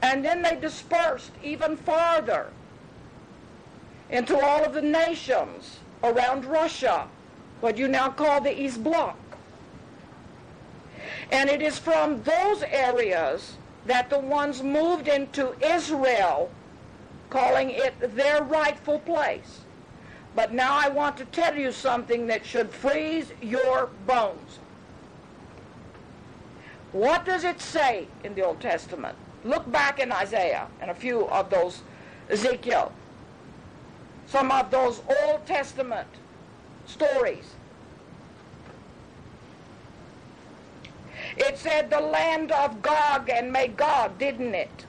And then they dispersed even farther into all of the nations around Russia, what you now call the East Bloc. And it is from those areas that the ones moved into Israel, calling it their rightful place. But now I want to tell you something that should freeze your bones. What does it say in the Old Testament? Look back in Isaiah and a few of those, Ezekiel, some of those Old Testament stories. It said the land of Gog and Magog, didn't it?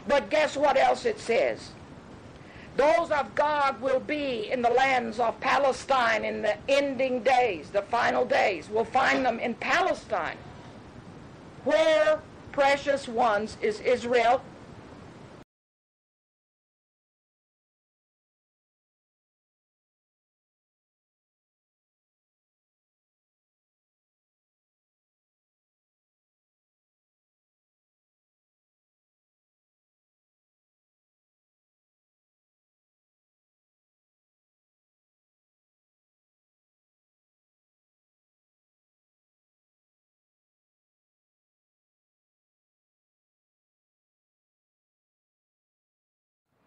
But guess what else it says? Those of Gog will be in the lands of Palestine in the ending days, the final days. We'll find them in Palestine. Where, precious ones, is Israel?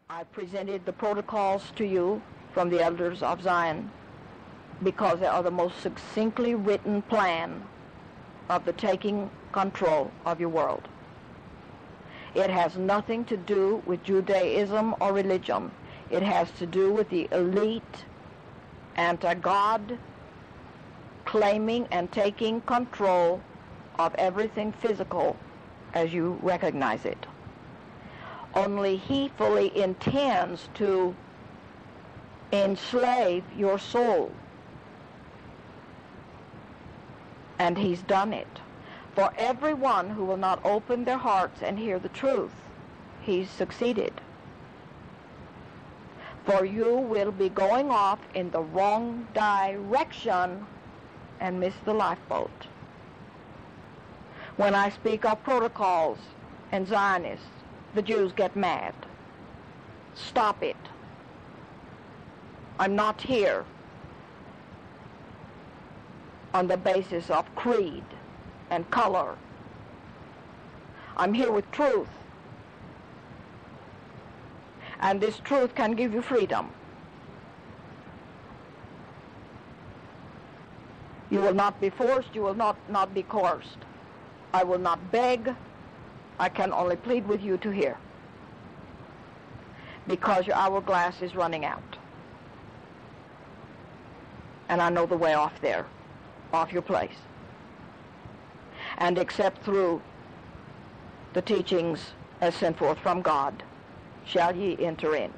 I presented the protocols to you from the elders of Zion because they are the most succinctly written plan of the taking control of your world. It has nothing to do with Judaism or religion. It has to do with the elite, anti-God, claiming and taking control of everything physical as you recognize it. Only he fully intends to enslave your soul. And he's done it. For everyone who will not open their hearts and hear the truth, he's succeeded. For you will be going off in the wrong direction and miss the lifeboat. When I speak of protocols and Zionists, the Jews get mad. Stop it. I'm not here on the basis of creed and color. I'm here with truth. And this truth can give you freedom. You will not be forced, you will not be coerced. I will not beg. I can only plead with you to hear, because your hourglass is running out. And I know the way off there, off your place. And except through the teachings as sent forth from God, shall ye enter in.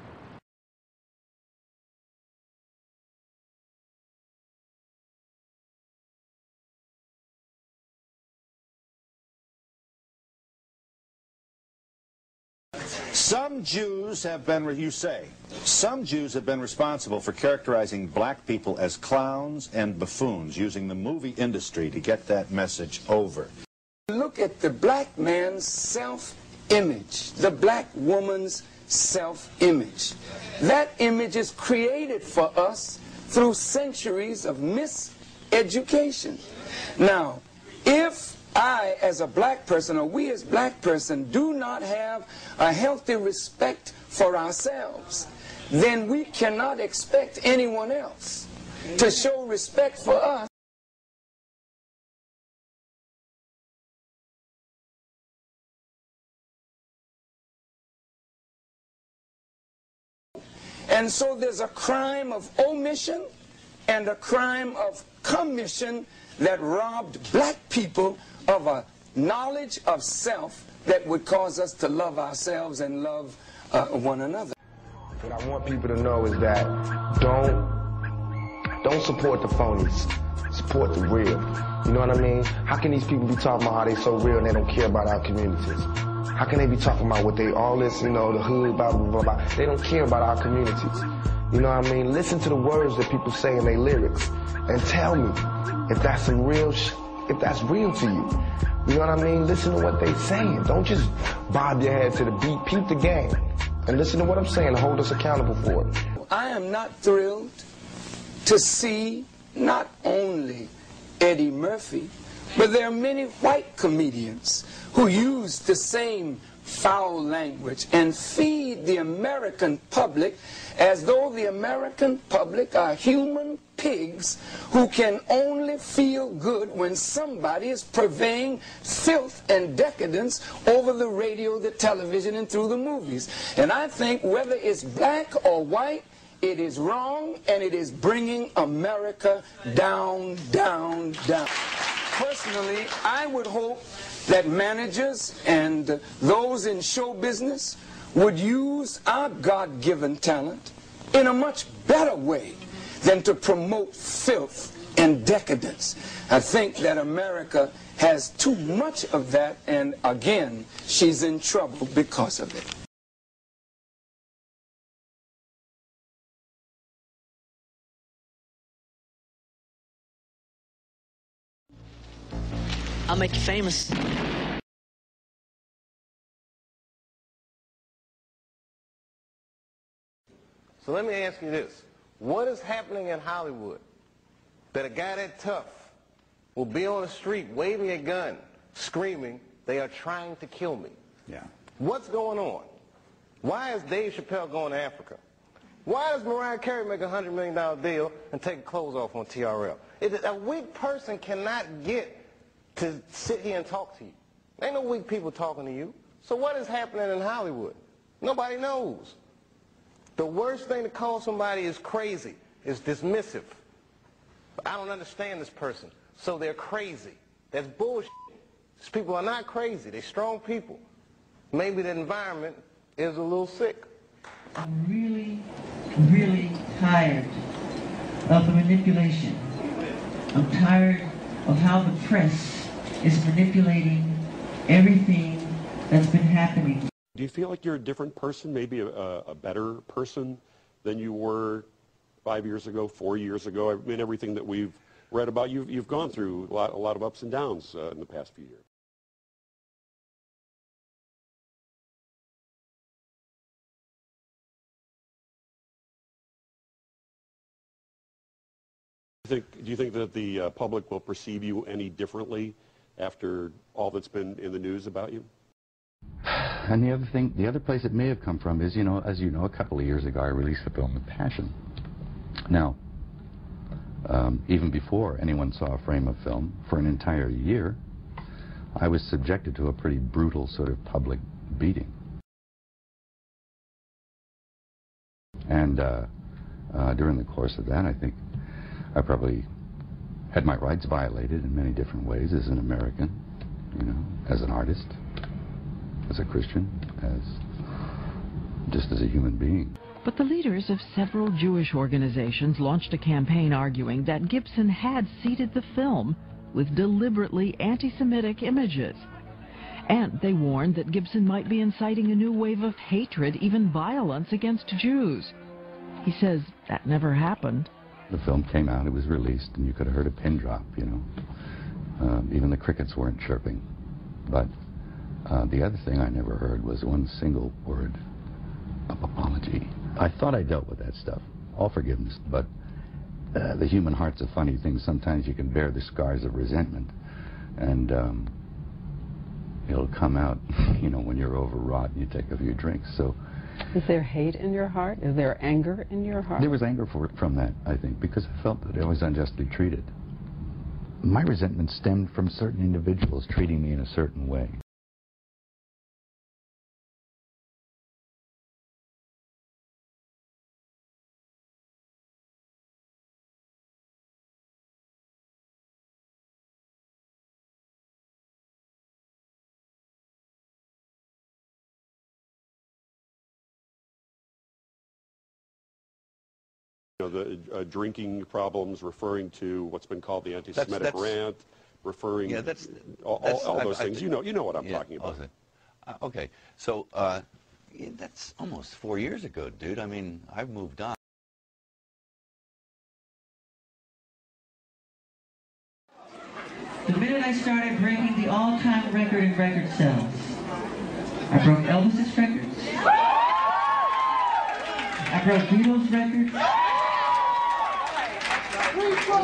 Some Jews have been, some Jews have been responsible for characterizing black people as clowns and buffoons, using the movie industry to get that message over. Look at the black man's self-image, the black woman's self-image. That image is created for us through centuries of miseducation. Now, if I, as a black person, or we as black person, do not have a healthy respect for ourselves, then we cannot expect anyone else to show respect for us. And so there's a crime of omission and a crime of commission that robbed black people of a knowledge of self that would cause us to love ourselves and love one another. What I want people to know is that don't support the phonies. Support the real. You know what I mean? How can these people be talking about how they so real and they don't care about our communities? How can they be talking about what they, all this, you know, the hood, blah, blah, blah, blah. They don't care about our communities. You know what I mean? Listen to the words that people say in their lyrics and tell me if that's some real if that's real to you. You know what I mean? Listen to what they're saying. Don't just bob your head to the beat. Peep the game. And listen to what I'm saying and hold us accountable for it. I am not thrilled to see not only Eddie Murphy, but there are many white comedians who use the same foul language and feed the American public as though the American public are human pigs who can only feel good when somebody is purveying filth and decadence over the radio, the television, and through the movies. And I think whether it's black or white, it is wrong, and it is bringing America down, down, down. Personally, I would hope that managers and those in show business would use our God-given talent in a much better way than to promote filth and decadence. I think that America has too much of that, and again, she's in trouble because of it. I'll make you famous. So let me ask you this. What is happening in Hollywood that a guy that tough will be on the street waving a gun, screaming, "They are trying to kill me"? Yeah. What's going on? Why is Dave Chappelle going to Africa? Why does Mariah Carey make a $100 million deal and take clothes off on TRL? A weak person cannot get to sit here and talk to you. Ain't no weak people talking to you. So what is happening in Hollywood? Nobody knows. The worst thing to call somebody is crazy, is dismissive. I don't understand this person, so they're crazy. That's bullshit. These people are not crazy. They're strong people. Maybe the environment is a little sick. I'm really, really tired of the manipulation. I'm tired of how the press is manipulating everything that's been happening. Do you feel like you're a different person, maybe a better person than you were 5 years ago, 4 years ago? I mean, everything that we've read about, you've gone through a lot of ups and downs in the past few years. Do you think that the public will perceive you any differently after all that's been in the news about you? And the other place it may have come from is, as you know, a couple of years ago I released the film with Passion. Now, even before anyone saw a frame of film, for an entire year, I was subjected to a pretty brutal sort of public beating. And during the course of that, I think I probably had my rights violated in many different ways as an American, as an artist, as a Christian, just as a human being. But the leaders of several Jewish organizations launched a campaign arguing that Gibson had seeded the film with deliberately anti-Semitic images. And they warned that Gibson might be inciting a new wave of hatred, even violence against Jews. He says that never happened. The film came out, it was released, and you could have heard a pin drop, Even the crickets weren't chirping. But the other thing I never heard was one single word of apology. I thought I dealt with that stuff, all forgiveness, but the human heart's a funny thing. Sometimes you can bear the scars of resentment, and it'll come out, when you're overwrought and you take a few drinks. So, is there hate in your heart? Is there anger in your heart? There was anger from that, I think, because I felt that I was unjustly treated. My resentment stemmed from certain individuals treating me in a certain way. The drinking problems, referring to what's been called the anti-Semitic rant, referring all those things. You know what I'm talking about. Okay, so that's almost 4 years ago, dude. I mean, I've moved on. The minute I started breaking the all-time record in record sales, I broke Elvis's records, I broke Beatles' records.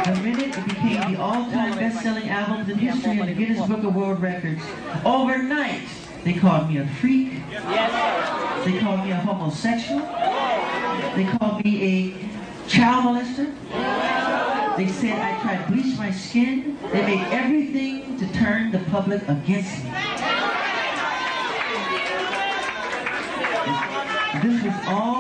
The minute it became the all-time best-selling albums in history in the Guinness Book of World Records, overnight, they called me a freak. They called me a homosexual. They called me a child molester. They said I tried to bleach my skin. They made everything to turn the public against me. This was all